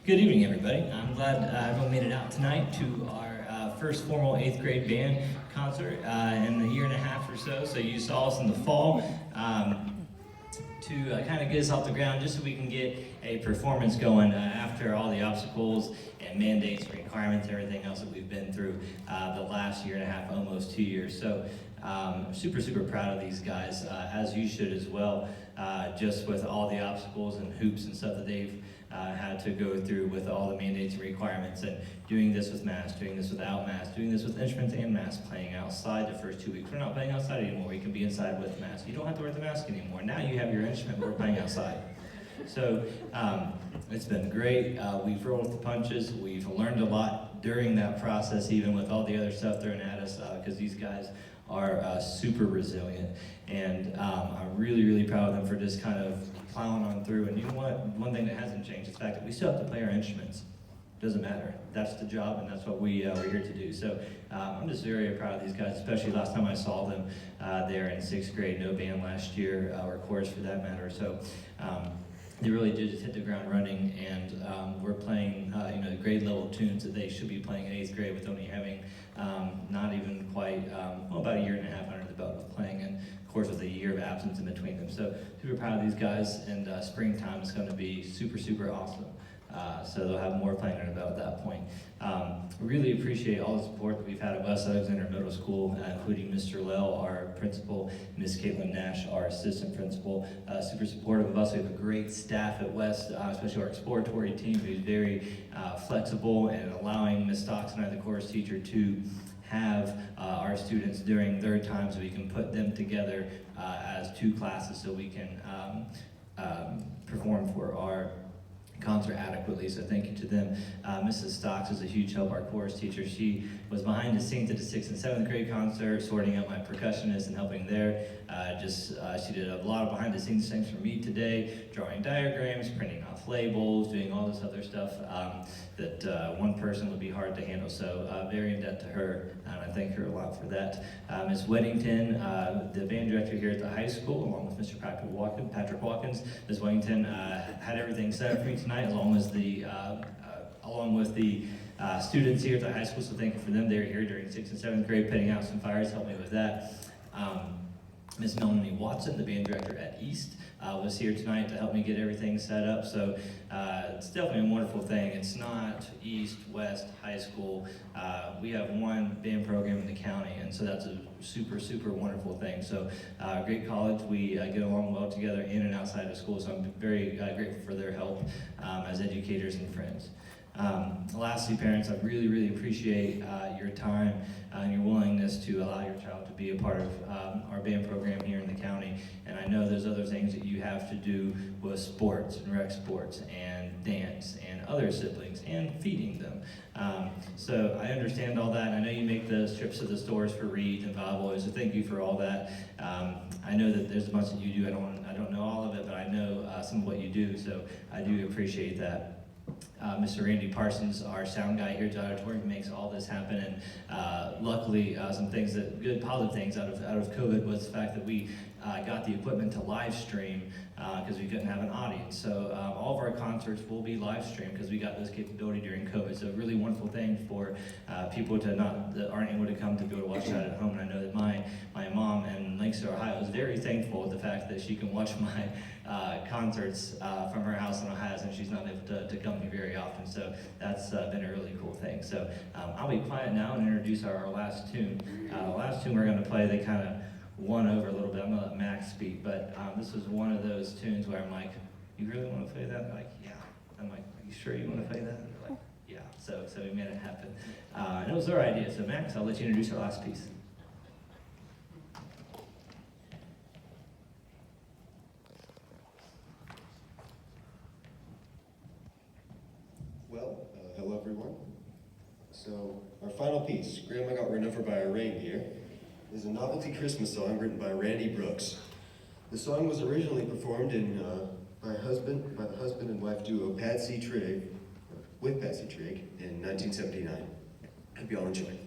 Good evening, everybody. I'm glad everyone made it out tonight to our first formal 8th grade band concert in a year and a half or so. So you saw us in the fall to kind of get us off the ground just so we can get a performance going after all the obstacles and mandates, requirements, everything else that we've been through the last year and a half, almost 2 years. So super proud of these guys, as you should as well, just with all the obstacles and hoops and stuff that they've had to go through with all the mandates and requirements, and doing this with masks, doing this without masks, doing this with instruments and masks, playing outside the first 2 weeks. We're not playing outside anymore. We can be inside with masks. You don't have to wear the mask anymore. Now you have your instrument, we're playing outside. So it's been great. We've rolled with the punches. We've learned a lot during that process, even with all the other stuff thrown at us, because these guys are super resilient. And I'm really proud of them for just kind of plowing on through. And you know what? One thing that hasn't changed is the fact that we still have to play our instruments. Doesn't matter. That's the job, and that's what we're here to do. So I'm just very proud of these guys, especially last time I saw them there in 6th grade. No band last year, or chorus for that matter. So they really did just hit the ground running, and we're playing grade level tunes that they should be playing in 8th grade, with only having not even quite about a year and a half under the belt of playing, and of course with a year of absence in between them. So super proud of these guys, and springtime is going to be super awesome. So they'll have more playing under the belt at that point. Really appreciate all the support that we've had at West Alexander Middle School, including Mr. Lell, our principal, Ms. Caitlin Nash, our assistant principal, super supportive of us. We have a great staff at West, especially our exploratory team, who's very flexible and allowing Ms. Stocks and I, the chorus teacher, to have our students during their time, so we can put them together as 2 classes so we can perform for our concert adequately. So thank you to them. Mrs. Stocks is a huge help, our chorus teacher. She was behind the scenes at the 6th and 7th grade concert, sorting out my percussionists and helping there. She did a lot of behind the scenes things for me today, drawing diagrams, printing off labels, doing all this other stuff that one person would be hard to handle. So very in debt to her, and I thank her a lot for that. Ms. Weddington, the band director here at the high school, along with Mr. Patrick Watkins. Ms. Weddington had everything set up for me tonight, along with the students here at the high school, so thank you for them. They were here during 6th and 7th grade, putting out some fires, helped me with that. Ms. Melanie Watson, the band director at East, was here tonight to help me get everything set up. So it's definitely a wonderful thing. It's not East, West, high school. We have one band program in the county, and so that's a super wonderful thing. So great college. We get along well together in and outside of school, so I'm very grateful for their help as educators and friends. Lastly, parents, I really appreciate your time and your willingness to allow your child to be a part of our band program here in the county. And I know there's other things that you have to do with sports and rec sports and dance and other siblings and feeding them. So I understand all that, and I know you make those trips to the stores for Reed and Volleyball, so thank you for all that. I know that there's much that you do. I don't know all of it, but I know some of what you do, so I do appreciate that. Mr. Randy Parsons, our sound guy here at the auditorium, makes all this happen, and luckily some things good positive things out of COVID was the fact that we got the equipment to live stream because we couldn't have an audience. So all of our concerts will be live streamed because we got this capability during COVID. So a really wonderful thing for people that aren't able to come to be able to watch that at home. And I know that my mom in Lancaster, Ohio, is very thankful with the fact that she can watch my concerts from her house in Ohio, and she's not able to come to me very often. So that's been a really cool thing. So I'll be quiet now and introduce our last tune. The last tune we're going to play, they kind of won over a little bit. I'm going to let Max speak, but this was one of those tunes where I'm like, you really want to play that? They're like, yeah. I'm like, are you sure you want to play that? And they're like, yeah. So we made it happen. And it was their idea. So Max, I'll let you introduce our last piece. Hello everyone. So our final piece, Grandma Got Run Over by a Reindeer, is a novelty Christmas song written by Randy Brooks. The song was originally performed by the husband and wife duo with Patsy Trigg in 1979. Hope you all enjoy.